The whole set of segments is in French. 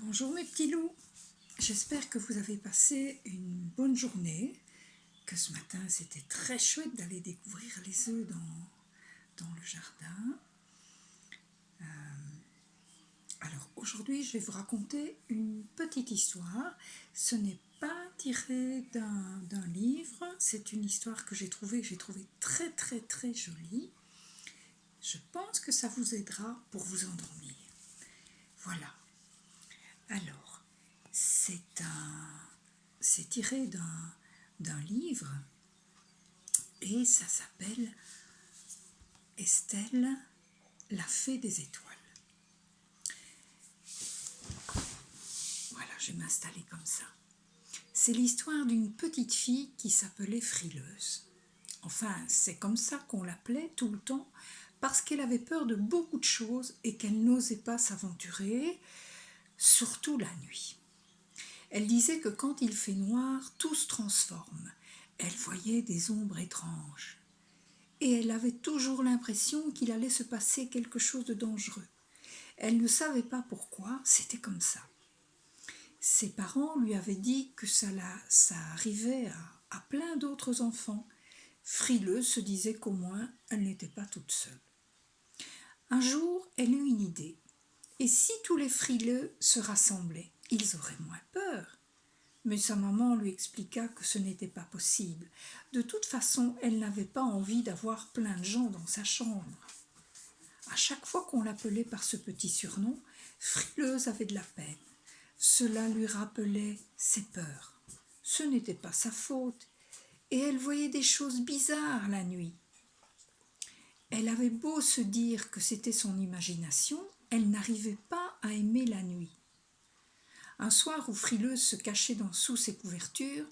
Bonjour mes petits loups, j'espère que vous avez passé une bonne journée, que ce matin c'était très chouette d'aller découvrir les œufs dans le jardin. Alors aujourd'hui je vais vous raconter une petite histoire, ce n'est pas tiré d'un livre, c'est une histoire que j'ai trouvée très très très jolie. Je pense que ça vous aidera pour vous endormir. Voilà. Alors, c'est tiré d'un livre et ça s'appelle Estelle, la fée des étoiles. Voilà, je vais m'installer comme ça. C'est l'histoire d'une petite fille qui s'appelait Frileuse. Enfin, c'est comme ça qu'on l'appelait tout le temps, parce qu'elle avait peur de beaucoup de choses et qu'elle n'osait pas s'aventurer, surtout la nuit. Elle disait que quand il fait noir, tout se transforme. Elle voyait des ombres étranges. Et elle avait toujours l'impression qu'il allait se passer quelque chose de dangereux. Elle ne savait pas pourquoi, c'était comme ça. Ses parents lui avaient dit que ça arrivait à plein d'autres enfants. Frileuse se disait qu'au moins elle n'était pas toute seule. Un jour, elle eut une idée. Et si tous les frileux se rassemblaient, ils auraient moins peur. Mais sa maman lui expliqua que ce n'était pas possible. De toute façon, elle n'avait pas envie d'avoir plein de gens dans sa chambre. À chaque fois qu'on l'appelait par ce petit surnom, Frileuse avait de la peine. Cela lui rappelait ses peurs. Ce n'était pas sa faute, et elle voyait des choses bizarres la nuit. Elle avait beau se dire que c'était son imagination, elle n'arrivait pas à aimer la nuit. Un soir où Frileuse se cachait sous ses couvertures,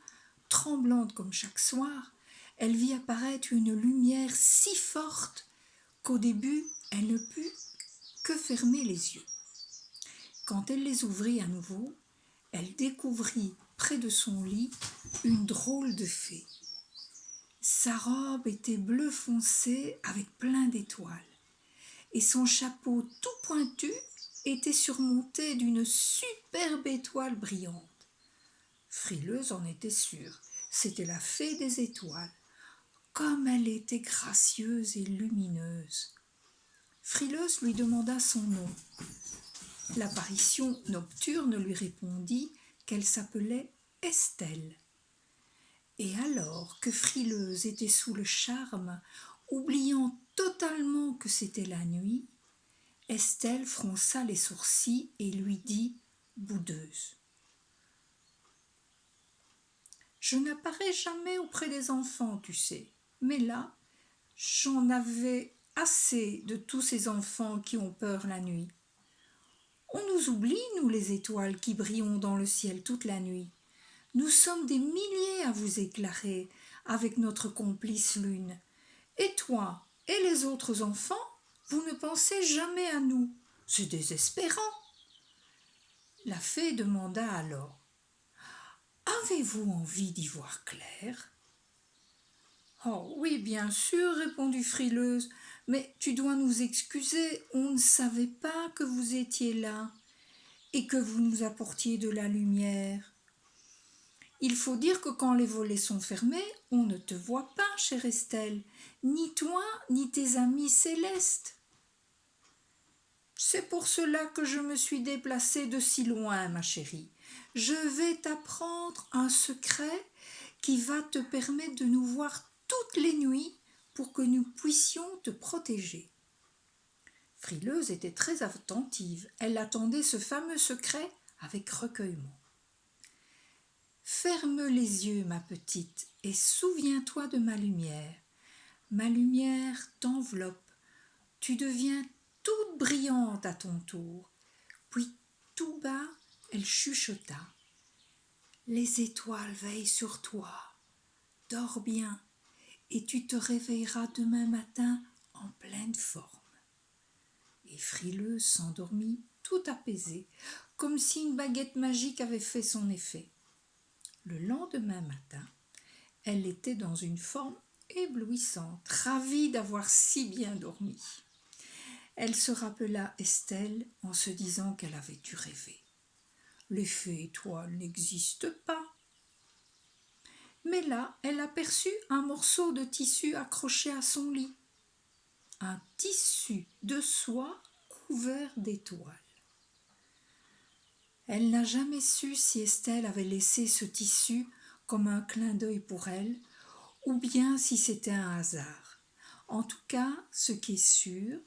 tremblante comme chaque soir, elle vit apparaître une lumière si forte qu'au début, elle ne put que fermer les yeux. Quand elle les ouvrit à nouveau, elle découvrit près de son lit une drôle de fée. Sa robe était bleu foncé avec plein d'étoiles, et son chapeau tout pointu était surmonté d'une superbe étoile brillante. Frileuse en était sûre, c'était la fée des étoiles. Comme elle était gracieuse et lumineuse. Frileuse lui demanda son nom. L'apparition nocturne lui répondit qu'elle s'appelait Estelle. Et alors que Frileuse était sous le charme, oubliant totalement que c'était la nuit, Estelle fronça les sourcils et lui dit, boudeuse. Je n'apparais jamais auprès des enfants, tu sais, mais là, j'en avais assez de tous ces enfants qui ont peur la nuit. On nous oublie, nous les étoiles qui brillons dans le ciel toute la nuit. Nous sommes des milliers à vous éclairer avec notre complice lune. Et toi et les autres enfants, vous ne pensez jamais à nous. C'est désespérant. La fée demanda alors, avez-vous envie d'y voir clair ? Oh oui, bien sûr, répondit Frileuse, mais tu dois nous excuser, on ne savait pas que vous étiez là et que vous nous apportiez de la lumière. Il faut dire que quand les volets sont fermés, on ne te voit pas, chère Estelle, ni toi, ni tes amis célestes. C'est pour cela que je me suis déplacée de si loin, ma chérie. Je vais t'apprendre un secret qui va te permettre de nous voir toutes les nuits pour que nous puissions te protéger. Frileuse était très attentive. Elle attendait ce fameux secret avec recueillement. Ferme les yeux, ma petite, et souviens-toi de ma lumière. Ma lumière t'enveloppe. Tu deviens toute brillante à ton tour. Puis, tout bas, elle chuchota. Les étoiles veillent sur toi. Dors bien, et tu te réveilleras demain matin en pleine forme. Et Frileuse s'endormit tout apaisée, comme si une baguette magique avait fait son effet. Le lendemain matin, elle était dans une forme éblouissante, ravie d'avoir si bien dormi. Elle se rappela Estelle en se disant qu'elle avait dû rêver. L'effet étoile n'existe pas. Mais là, elle aperçut un morceau de tissu accroché à son lit. Un tissu de soie couvert d'étoiles. Elle n'a jamais su si Estelle avait laissé ce tissu comme un clin d'œil pour elle, ou bien si c'était un hasard. En tout cas, ce qui est sûr,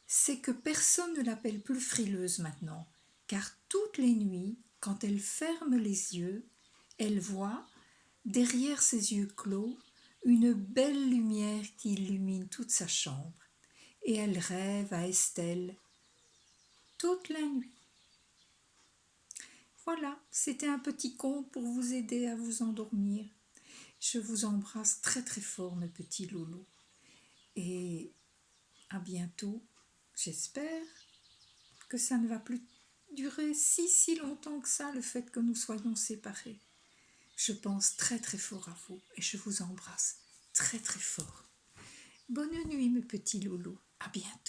c'est que personne ne l'appelle plus frileuse maintenant, car toutes les nuits, quand elle ferme les yeux, elle voit, derrière ses yeux clos, une belle lumière qui illumine toute sa chambre, et elle rêve à Estelle toute la nuit. Voilà, c'était un petit conte pour vous aider à vous endormir. Je vous embrasse très très fort, mes petits loulous, et à bientôt. J'espère que ça ne va plus durer si longtemps que ça, le fait que nous soyons séparés. Je pense très très fort à vous et je vous embrasse très très fort. Bonne nuit mes petits loulous, à bientôt.